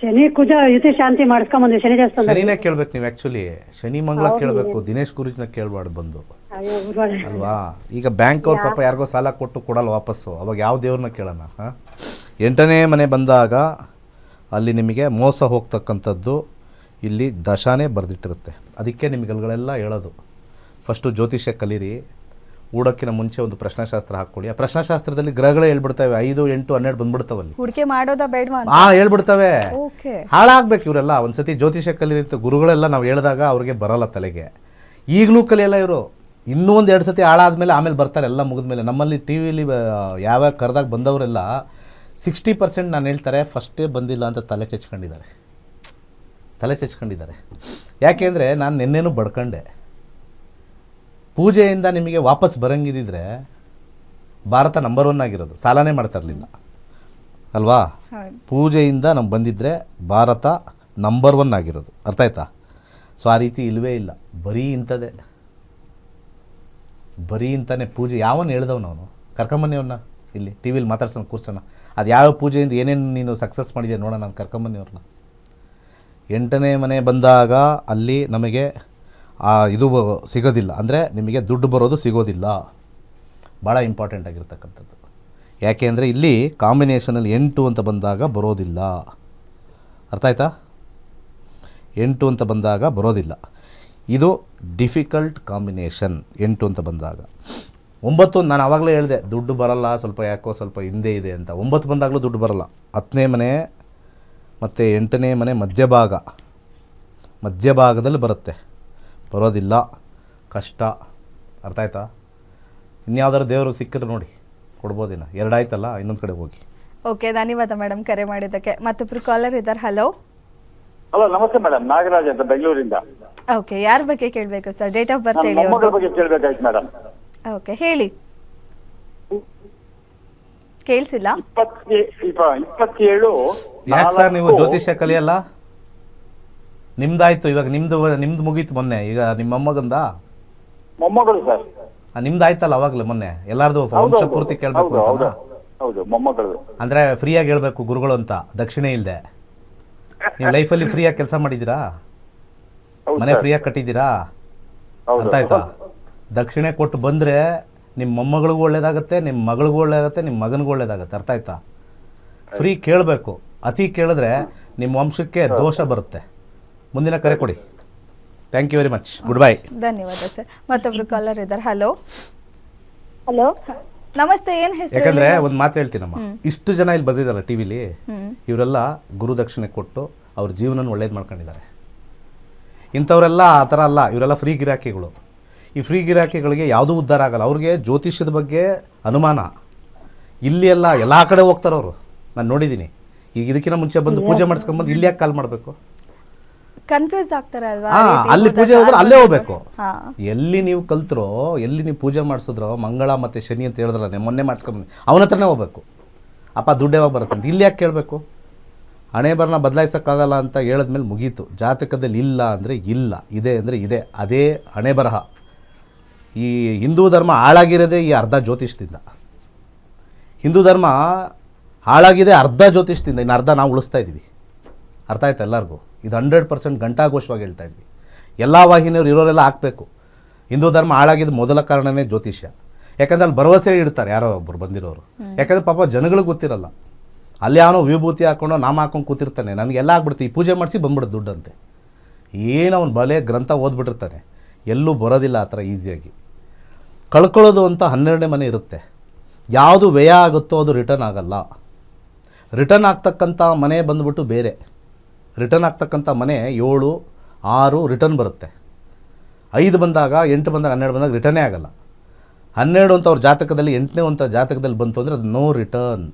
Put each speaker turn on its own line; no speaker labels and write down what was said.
ಶನಿ ಕುಜ ಯುತಿ ಶಾಂತಿ ಮಾಡಿಸ್ಕೊಂಬಂದ್ವಿ ಶನಿ ದೇವಸ್ಥಾನ.
ಶನಿನೇ ಕೇಳ್ಬೇಕು ನೀವು. ಆ್ಯಕ್ಚುಲಿ ಶನಿ ಮಂಗಳ ಕೇಳಬೇಕು, ದಿನೇಶ್ ಗುರುಜಿನ ಕೇಳಬಾರ್ದು ಬಂದು ಅಲ್ವಾ. ಈಗ ಬ್ಯಾಂಕ್ ಅವ್ರ ಪಾಪ ಯಾರಿಗೋ ಸಾಲ ಕೊಟ್ಟು ಕೊಡಲ್ಲ ವಾಪಸ್ಸು, ಅವಾಗ ಯಾವ ದೇವ್ರನ್ನ ಕೇಳೋಣ? ಹಾಂ, 8ನೇ ಮನೆ ಬಂದಾಗ ಅಲ್ಲಿ ನಿಮಗೆ ಮೋಸ ಹೋಗ್ತಕ್ಕಂಥದ್ದು ಇಲ್ಲಿ ದಶಾನೇ ಬರೆದಿಟ್ಟಿರುತ್ತೆ. ಅದಕ್ಕೆ ನಿಮಗೆಲ್ಲ ಹೇಳೋದು, ಫಸ್ಟು ಜ್ಯೋತಿಷ್ಯ ಕಲೀರಿ, ಊಡೋಕ್ಕಿಂತ ಮುಂಚೆ ಒಂದು ಪ್ರಶ್ನಾಶಾಸ್ತ್ರ ಹಾಕ್ಕೊಳ್ಳಿ. ಆ ಪ್ರಶ್ನಾಶಾಸ್ತ್ರದಲ್ಲಿ ಗ್ರಹಗಳೇ ಹೇಳ್ಬಿಡ್ತವೆ, 5, 8, 12 ಬಂದ್ಬಿಡ್ತಾವಲ್ಲಿ.
ಹೂಡಿಕೆ ಮಾಡೋದಾ ಬೇಡವಾ?
ಹೇಳ್ಬಿಡ್ತವೆ. ಹಾಳಾಗ್ಬೇಕು ಇವರೆಲ್ಲ. ಒಂದ್ಸತಿ ಜ್ಯೋತಿಷ್ಯ ಕಲೀರಿ ಅಂತ ಗುರುಗಳೆಲ್ಲ ನಾವು ಹೇಳಿದಾಗ ಅವ್ರಿಗೆ ಬರಲ್ಲ ತಲೆಗೆ. ಈಗಲೂ ಕಲಿಯಲ್ಲ ಇವರು. ಇನ್ನೂ ಒಂದು 2 ಸತಿ ಹಾಳಾದ್ಮೇಲೆ ಆಮೇಲೆ ಬರ್ತಾರೆ, ಎಲ್ಲ ಮುಗಿದ್ಮೇಲೆ. ನಮ್ಮಲ್ಲಿ ಟಿ ವಿಲಿ ಯಾವ್ಯಾವ ಕರೆದಾಗ ಬಂದವರೆಲ್ಲ 60% ನಾನು ಹೇಳ್ತಾರೆ ಫಸ್ಟೇ ಬಂದಿಲ್ಲ ಅಂತ ತಲೆ ಚೆಚ್ಕೊಂಡಿದ್ದಾರೆ. ಯಾಕೆಂದರೆ ನಾನು ನಿನ್ನೆನೂ ಬಡ್ಕೊಂಡೆ. ಪೂಜೆಯಿಂದ ನಿಮಗೆ ವಾಪಸ್ ಬರಂಗಿದ್ದಿದ್ರೆ ಭಾರತ ನಂಬರ್ 1 ಆಗಿರೋದು, ಸಾಲನೇ ಮಾಡ್ತಾ ಇರಲಿಲ್ಲ ಅಲ್ವಾ. ಪೂಜೆಯಿಂದ ನಮ್ಗೆ ಬಂದಿದ್ದರೆ ಭಾರತ ನಂಬರ್ 1 ಆಗಿರೋದು, ಅರ್ಥ ಆಯ್ತಾ? ಸೊ ಆ ರೀತಿ ಇಲ್ಲವೇ ಇಲ್ಲ, ಬರೀ ಇಂಥನೇ ಪೂಜೆ. ಯಾವನು ಹೇಳ್ದವನು ಅವನು? ಕರ್ಕೊಂಬನ್ನಿ ಅವ್ರನ್ನ ಇಲ್ಲಿ ಟಿ ವಿಲಿ ಮಾತಾಡ್ಸೋಣ, ಕೂರ್ಸೋಣ. ಅದು ಯಾವ ಪೂಜೆಯಿಂದ ಏನೇನು ನೀನು ಸಕ್ಸಸ್ ಮಾಡಿದೆ ನೋಡೋಣ, ನಾನು ಕರ್ಕೊಂಬನ್ನಿ ಅವ್ರನ್ನ. 8ನೇ ಮನೆ ಬಂದಾಗ ಅಲ್ಲಿ ನಮಗೆ ಇದು ಸಿಗೋದಿಲ್ಲ, ಅಂದರೆ ನಿಮಗೆ ದುಡ್ಡು ಬರೋದು ಸಿಗೋದಿಲ್ಲ. ಭಾಳ ಇಂಪಾರ್ಟೆಂಟ್ ಆಗಿರ್ತಕ್ಕಂಥದ್ದು. ಯಾಕೆ ಅಂದರೆ ಇಲ್ಲಿ ಕಾಂಬಿನೇಷನಲ್ಲಿ 8 ಅಂತ ಬಂದಾಗ ಬರೋದಿಲ್ಲ, ಅರ್ಥ ಆಯ್ತಾ? 8 ಅಂತ ಬಂದಾಗ ಬರೋದಿಲ್ಲ. ಇದು ಡಿಫಿಕಲ್ಟ್ ಕಾಂಬಿನೇಷನ್ 8 ಅಂತ ಬಂದಾಗ. 9 ನಾನು ಆವಾಗಲೇ ಹೇಳಿದೆ ದುಡ್ಡು ಬರಲ್ಲ, ಸ್ವಲ್ಪ ಯಾಕೋ ಸ್ವಲ್ಪ ಹಿಂದೆ ಇದೆ ಅಂತ. 9 ಬಂದಾಗಲೂ ದುಡ್ಡು ಬರಲ್ಲ. 10ನೇ ಮನೆ ಮತ್ತು 8ನೇ ಮನೆ ಮಧ್ಯಭಾಗದಲ್ಲಿ ಬರೋದಿಲ್ಲ, ಕಷ್ಟ, ಅರ್ಥ ಆಯ್ತಾ? ಇನ್ಯಾವ್ದಾದ್ರು ದೇವರು ಸಿಕ್ಕಿದ್ರೆ ನೋಡಿ ಕೊಡ್ಬೋದಿನ. 2 ಆಯ್ತಲ್ಲ, ಇನ್ನೊಂದು ಕಡೆ ಹೋಗಿ.
ಓಕೆ, ಧನ್ಯವಾದ ಮೇಡಮ್ ಕರೆ ಮಾಡಿದ್ದಕ್ಕೆ. ಮತ್ತೊಬ್ರು ಕಾಲರ್ ಇದ್ದಾರೆ. ಹಲೋ
ನಮಸ್ತೆ ಮೇಡಮ್, ನಾಗರಾಜ್ ಅಂತ ಬೆಂಗಳೂರಿಂದ.
ಓಕೆ, ಯಾರ ಬಗ್ಗೆ ಕೇಳಬೇಕು ಸರ್? ಡೇಟ್ ಆಫ್ ಬರ್ತ್ ಹೇಳಿ.
ಬಗ್ಗೆ ಕೇಳಬೇಕಾಯ್ತು ಮೇಡಮ್.
ಓಕೆ, ಹೇಳಿ. ಕೇಳಿಸಿಲ್ಲ.
27.
ಯಾಕೆ ಸರ್ ನೀವು ಜ್ಯೋತಿಷ್ಯ ಕಲಿಯಲ್ಲ? ನಿಮ್ದಾಯ್ತು, ಇವಾಗ ನಿಮ್ದು ಮುಗೀತು ಮೊನ್ನೆ. ಈಗ ನಿಮ್ಮ ಮೊಮ್ಮಗಂದ
ಮೊಮ್ಮಗಳು ಸರ್.
ನಿಮ್ದು ಆಯ್ತಲ್ಲ ಅವಾಗಲೇ ಮೊನ್ನೆ. ಎಲ್ಲಾರ್ದು ವಂಶ ಪೂರ್ತಿ ಕೇಳಬೇಕು ಅಂತ.
ಹೌದು, ಮೊಮ್ಮಗಳು.
ಅಂದರೆ ಫ್ರೀಯಾಗಿ ಹೇಳ್ಬೇಕು ಗುರುಗಳು ಅಂತ, ದಕ್ಷಿಣೆ ಇಲ್ಲದೆ. ನೀವು ಲೈಫಲ್ಲಿ ಫ್ರೀಯಾಗಿ ಕೆಲಸ ಮಾಡಿದ್ದೀರಾ? ಮನೆ ಫ್ರೀಯಾಗಿ ಕಟ್ಟಿದ್ದೀರಾ? ಅರ್ಥ ಆಯ್ತಾ? ದಕ್ಷಿಣೆ ಕೊಟ್ಟು ಬಂದರೆ ನಿಮ್ಮ ಮೊಮ್ಮಗಳಿಗೂ ಒಳ್ಳೇದಾಗುತ್ತೆ, ನಿಮ್ಮ ಮಗಳಿಗೂ ಒಳ್ಳೇದಾಗುತ್ತೆ, ನಿಮ್ಮ ಮಗನಿಗೂ ಒಳ್ಳೇದಾಗುತ್ತೆ. ಅರ್ಥ ಆಯ್ತಾ? ಫ್ರೀ ಕೇಳಬೇಕು. ಅತಿ ಕೇಳಿದ್ರೆ ನಿಮ್ಮ ವಂಶಕ್ಕೆ ದೋಷ ಬರುತ್ತೆ. ಮುಂದಿನ ಕರೆ ಕೊಡಿ. Thank you very much. Good bye.
ಧನ್ಯವಾದ ಸರ್. ಮತ್ತೊಬ್ರು ಕಾಲರ್ ಇದ್ದಾರೆ. ಹಲೋ
ಹಲೋ,
ನಮಸ್ತೆ. ಏನು ಹೆಸರು?
ಯಾಕಂದರೆ ಒಂದು ಮಾತು ಹೇಳ್ತೀನಮ್ಮ, ಇಷ್ಟು ಜನ ಇಲ್ಲಿ ಬಂದಿದ್ದಾರಲ್ಲ ಟಿ ವಿಲಿ, ಇವರೆಲ್ಲ ಗುರುದಕ್ಷಿಣೆ ಕೊಟ್ಟು ಅವ್ರ ಜೀವನ ಒಳ್ಳೇದು ಮಾಡ್ಕೊಂಡಿದ್ದಾರೆ. ಇಂಥವರೆಲ್ಲ ಆ ಥರ ಅಲ್ಲ, ಇವರೆಲ್ಲ ಫ್ರೀ ಗಿರಾಕಿಗಳು. ಈ ಫ್ರೀ ಗಿರಾಕಿಗಳಿಗೆ ಯಾವುದೂ ಉದ್ಧಾರ ಆಗಲ್ಲ. ಅವ್ರಿಗೆ ಜ್ಯೋತಿಷ್ಯದ ಬಗ್ಗೆ ಅನುಮಾನ. ಇಲ್ಲಿ ಎಲ್ಲ ಕಡೆ ಹೋಗ್ತಾರವರು, ನಾನು ನೋಡಿದ್ದೀನಿ. ಈಗ ಇದಕ್ಕಿಂತ ಮುಂಚೆ ಬಂದು ಪೂಜೆ ಮಾಡಿಸ್ಕೊಂಡ್ಬಂದು ಇಲ್ಲಿ ಯಾಕೆ ಕಾಲ್ ಮಾಡಬೇಕು?
ಕನ್ಫ್ಯೂಸ್ ಆಗ್ತಾರೆ ಅಲ್ವಾ?
ಅಲ್ಲಿ ಪೂಜೆ ಹೋದ್ರೆ ಅಲ್ಲೇ ಹೋಗ್ಬೇಕು. ಎಲ್ಲಿ ನೀವು ಕಲ್ತ್ರೋ, ಎಲ್ಲಿ ನೀವು ಪೂಜೆ ಮಾಡಿಸಿದ್ರೋ, ಮಂಗಳ ಮತ್ತು ಶನಿ ಅಂತ ಹೇಳಿದ್ರೆ ಮೊನ್ನೆ ಮಾಡಿಸ್ಕೊಂಬಂದು ಅವನ ಹತ್ರನೇ ಹೋಗ್ಬೇಕು. ಅಪ್ಪ ದುಡ್ಡು ಯಾವಾಗ ಬರುತ್ತೆ ಅಂತ ಇಲ್ಲಿ ಯಾಕೆ ಕೇಳಬೇಕು? ಹಣೆ ಬರನ ಬದಲಾಯಿಸೋಕ್ಕಾಗಲ್ಲ ಅಂತ ಹೇಳಿದ್ಮೇಲೆ ಮುಗೀತು. ಜಾತಕದಲ್ಲಿ ಇಲ್ಲ ಅಂದರೆ ಇಲ್ಲ, ಇದೆ ಅಂದರೆ ಇದೆ, ಅದೇ ಹಣೆ ಬರಹ. ಈ ಹಿಂದೂ ಧರ್ಮ ಹಾಳಾಗಿರೋದೇ ಈ ಅರ್ಧ ಜ್ಯೋತಿಷದಿಂದ. ಹಿಂದೂ ಧರ್ಮ ಹಾಳಾಗಿದೆ ಅರ್ಧ ಜ್ಯೋತಿಷದಿಂದ, ಇನ್ನು ಅರ್ಧ ನಾವು ಉಳಿಸ್ತಾ ಇದ್ದೀವಿ. ಅರ್ಥ ಆಯ್ತು ಎಲ್ಲರಿಗೂ? ಇದು 100% ಘಂಟಾಘೋಷವಾಗಿ ಹೇಳ್ತಾ ಇದ್ವಿ. ಎಲ್ಲ ವಾಹಿನಿಯವರು ಇರೋರೆಲ್ಲ ಹಾಕಬೇಕು. ಹಿಂದೂ ಧರ್ಮ ಹಾಳಾಗಿದ್ದು ಮೊದಲ ಕಾರಣವೇ ಜ್ಯೋತಿಷ್ಯ. ಯಾಕಂದರೆ ಅಲ್ಲಿ ಭರವಸೆ ಇಡ್ತಾರೆ ಯಾರೋ ಒಬ್ಬರು ಬಂದಿರೋರು. ಯಾಕಂದರೆ ಪಾಪ ಜನಗಳಿಗೆ ಗೊತ್ತಿರಲ್ಲ. ಅಲ್ಲಿ ಅವನು ವಿಭೂತಿ ಹಾಕ್ಕೊಂಡು ನಾಮ ಹಾಕೊಂಡು ಕೂತಿರ್ತಾನೆ. ನನಗೆಲ್ಲ ಆಗ್ಬಿಡುತ್ತೆ, ಈ ಪೂಜೆ ಮಾಡಿಸಿ ಬಂದ್ಬಿಡುತ್ತೆ ದುಡ್ಡಂತೆ. ಏನು ಅವನು ಬಲೆ ಗ್ರಂಥ ಓದ್ಬಿಟ್ಟಿರ್ತಾನೆ, ಎಲ್ಲೂ ಬರೋದಿಲ್ಲ ಆ ಥರ ಈಸಿಯಾಗಿ. ಕಳ್ಕೊಳ್ಳೋದು ಅಂತ 12ನೇ ಮನೆ ಇರುತ್ತೆ. ಯಾವುದು ವ್ಯಯ ಆಗುತ್ತೋ ಅದು ರಿಟರ್ನ್ ಆಗಲ್ಲ. ರಿಟರ್ನ್ ಆಗ್ತಕ್ಕಂಥ ಮನೆ ಬಂದುಬಿಟ್ಟು ಬೇರೆ. ರಿಟರ್ನ್ ಆಗ್ತಕ್ಕಂಥ ಮನೆ 7, 6 ರಿಟರ್ನ್ ಬರುತ್ತೆ. 5 ಬಂದಾಗ, 8 ಬಂದಾಗ, 12 ಬಂದಾಗ ರಿಟರ್ನೇ ಆಗಲ್ಲ. 12 ಅಂತ ಅವ್ರ ಜಾತಕದಲ್ಲಿ, 8ನೇ ಅಂತ ಜಾತಕದಲ್ಲಿ ಬಂತು ಅಂದರೆ ಅದು ನೋ ರಿಟರ್ನ್.